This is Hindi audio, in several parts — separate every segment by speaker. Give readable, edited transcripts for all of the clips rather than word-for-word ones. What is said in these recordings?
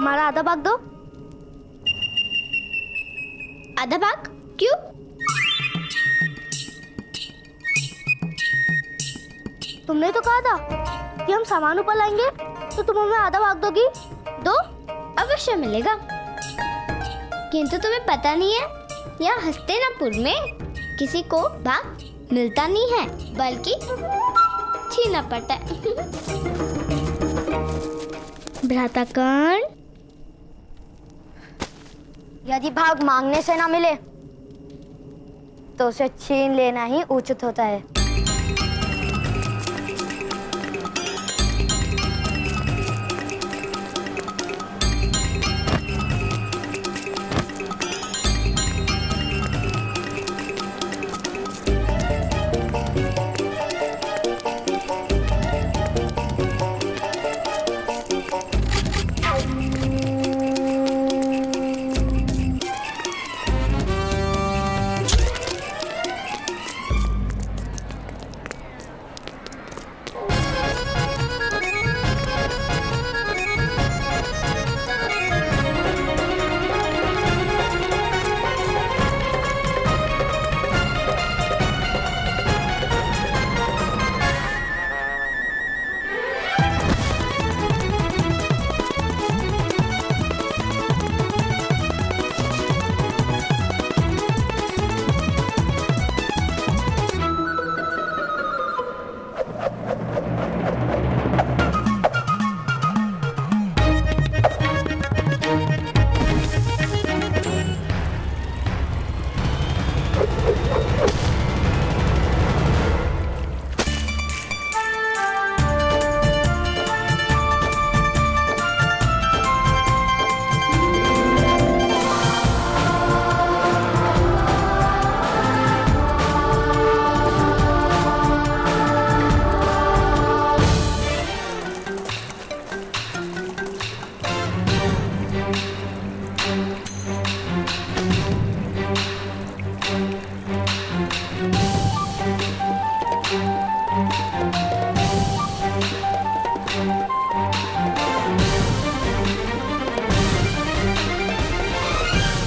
Speaker 1: हमारा आधा भाग दो।
Speaker 2: आधा भाग? क्यों?
Speaker 1: तुमने तो कहा था कि हम सामान ऊपर लाएंगे, तो तुम हमें आधा भाग दोगी? दो।
Speaker 2: अवश्य मिलेगा, किंतु तुम्हें पता नहीं है, यहाँ हस्तिनापुर में किसी को भाग मिलता नहीं है, बल्कि छीना पड़ता है।
Speaker 1: भ्राताकर्ण,
Speaker 3: यदि भाग मांगने से ना मिले तो उसे छीन लेना ही उचित होता है।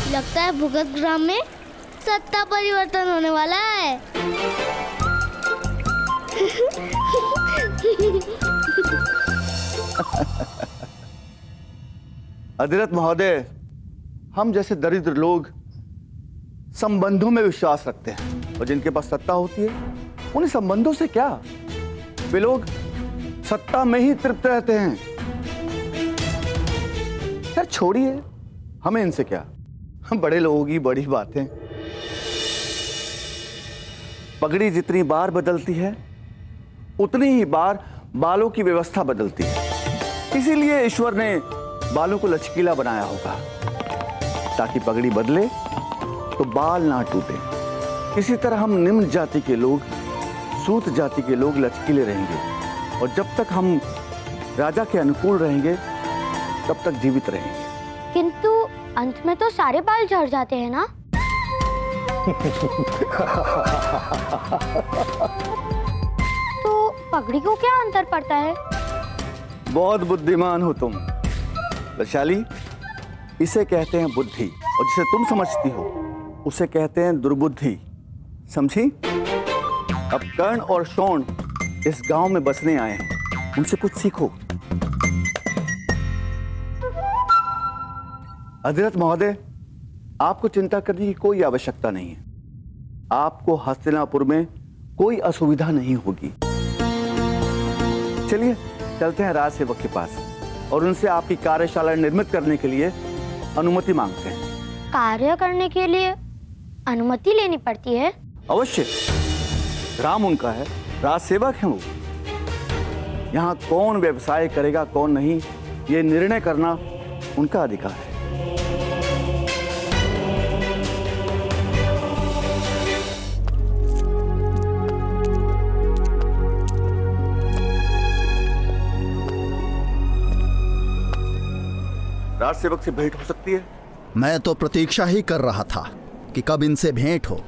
Speaker 1: लगता है भुगत ग्राम में सत्ता परिवर्तन होने वाला है।
Speaker 4: अधिरथ महोदय, हम जैसे दरिद्र लोग संबंधों में विश्वास रखते हैं, और जिनके पास सत्ता होती है उन्हें संबंधों से क्या, वे लोग सत्ता में ही तृप्त रहते हैं। यार छोड़िए, हमें इनसे क्या, हम बड़े लोगों की बड़ी बातें। पगड़ी जितनी बार बदलती है उतनी ही बार बालों की व्यवस्था बदलती है। इसीलिए ईश्वर ने बालों को लचकीला बनाया होगा, ताकि पगड़ी बदले तो बाल ना टूटे। इसी तरह हम निम्न जाति के लोग, सूत जाति के लोग लचकीले रहेंगे, और जब तक हम राजा के अनुकूल रहेंगे तब तक जीवित रहेंगे।
Speaker 3: किंतु अंत में तो सारे बाल झड़ जाते हैं ना? तो पगड़ी को क्या अंतर पड़ता है?
Speaker 4: बहुत बुद्धिमान हो तुम वैशाली। इसे कहते हैं बुद्धि, और जिसे तुम समझती हो उसे कहते हैं दुर्बुद्धि, समझी? अब कर्ण और शोण इस गांव में बसने आए हैं, उनसे कुछ सीखो। अधिरथ महोदय, आपको चिंता करने की कोई आवश्यकता नहीं है। आपको हस्तिनापुर में कोई असुविधा नहीं होगी। चलिए चलते हैं राज सेवक के पास और उनसे आपकी कार्यशाला निर्मित करने के लिए अनुमति मांगते हैं।
Speaker 3: कार्य करने के लिए अनुमति लेनी पड़ती है?
Speaker 4: अवश्य, ग्राम उनका है, राज सेवक हैं वो। यहाँ कौन व्यवसाय करेगा कौन नहीं, ये निर्णय करना उनका अधिकार है। राज सेवक से भेंट हो सकती है?
Speaker 5: मैं तो प्रतीक्षा ही कर रहा था कि कब इनसे भेंट हो।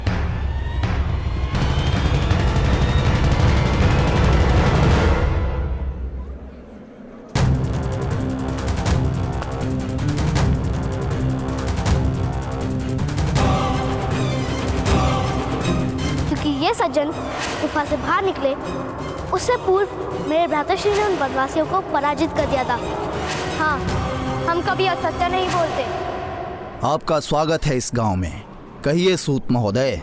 Speaker 1: सज्जन गुफा से बाहर निकले उससे पूर्व मेरे भ्राताश्री ने उन वनवासियों को पराजित कर दिया था।
Speaker 3: हाँ, हम कभी असत्य नहीं बोलते।
Speaker 5: आपका स्वागत है इस गांव में। कहिए सूत महोदय,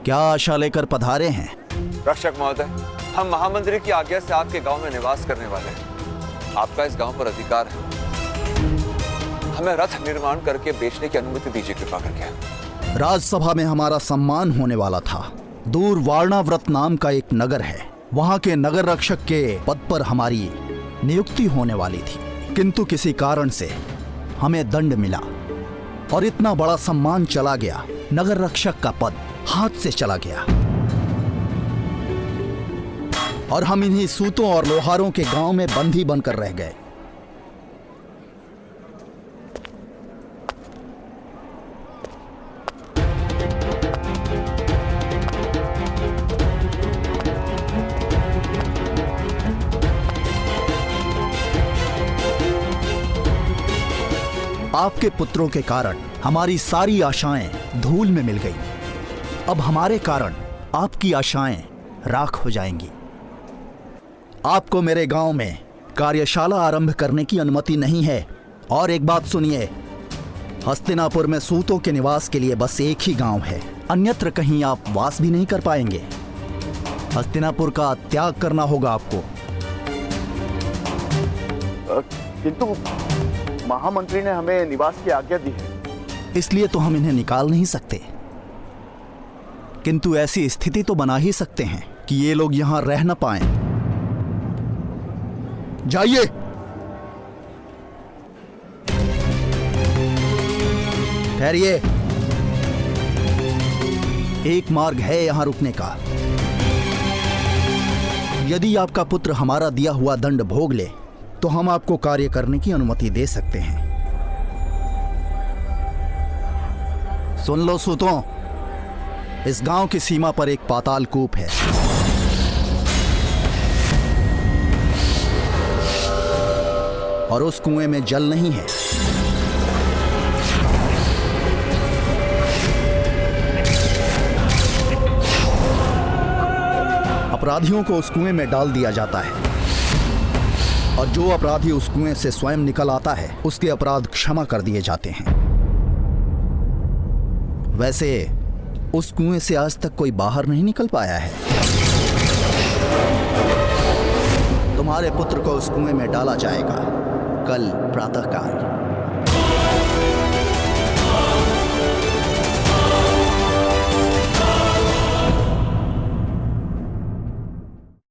Speaker 5: क्या आशा लेकर पधारे हैं?
Speaker 6: रक्षक महोदय, हम महामंत्री की आज्ञा से आपके गांव में निवास करने वाले हैं। आपका इस गांव पर अधिकार है। हमें रथ निर्माण करके बेचने की अनुमति दीजिए कृपा करके।
Speaker 5: राजसभा में हमारा सम्मान होने वाला था। दूर वारणाव्रत नाम का एक नगर है, वहां के नगर रक्षक के पद पर हमारी नियुक्ति होने वाली थी, किंतु किसी कारण से हमें दंड मिला और इतना बड़ा सम्मान चला गया। नगर रक्षक का पद हाथ से चला गया और हम इन्हीं सूतों और लोहारों के गांव में बंदी बनकर रह गए। आपके पुत्रों के कारण हमारी सारी आशाएं धूल में मिल गई। अब हमारे कारण आपकी आशाएं राख हो जाएंगी। आपको मेरे गांव में कार्यशाला आरंभ करने की अनुमति नहीं है। और एक बात सुनिए, हस्तिनापुर में सूतों के निवास के लिए बस एक ही गांव है, अन्यत्र कहीं आप वास भी नहीं कर पाएंगे। हस्तिनापुर का त्याग करना होगा आपको।
Speaker 4: किंतु महामंत्री ने हमें निवास की आज्ञा दी है।
Speaker 5: इसलिए तो हम इन्हें निकाल नहीं सकते, किंतु ऐसी स्थिति तो बना ही सकते हैं कि ये लोग यहां रह न पाएं। जाइए। ठहरिए, एक मार्ग है यहां रुकने का। यदि आपका पुत्र हमारा दिया हुआ दंड भोग ले तो हम आपको कार्य करने की अनुमति दे सकते हैं। सुन लो सूतों, इस गांव की सीमा पर एक पाताल कूप है। और उस कुएं में जल नहीं है। अपराधियों को उस कुएं में डाल दिया जाता है और जो अपराधी उस कुएं से स्वयं निकल आता है उसके अपराध क्षमा कर दिए जाते हैं। वैसे उस कुएं से आज तक कोई बाहर नहीं निकल पाया है। तुम्हारे पुत्र को उस कुएं में डाला जाएगा कल प्रातःकाल।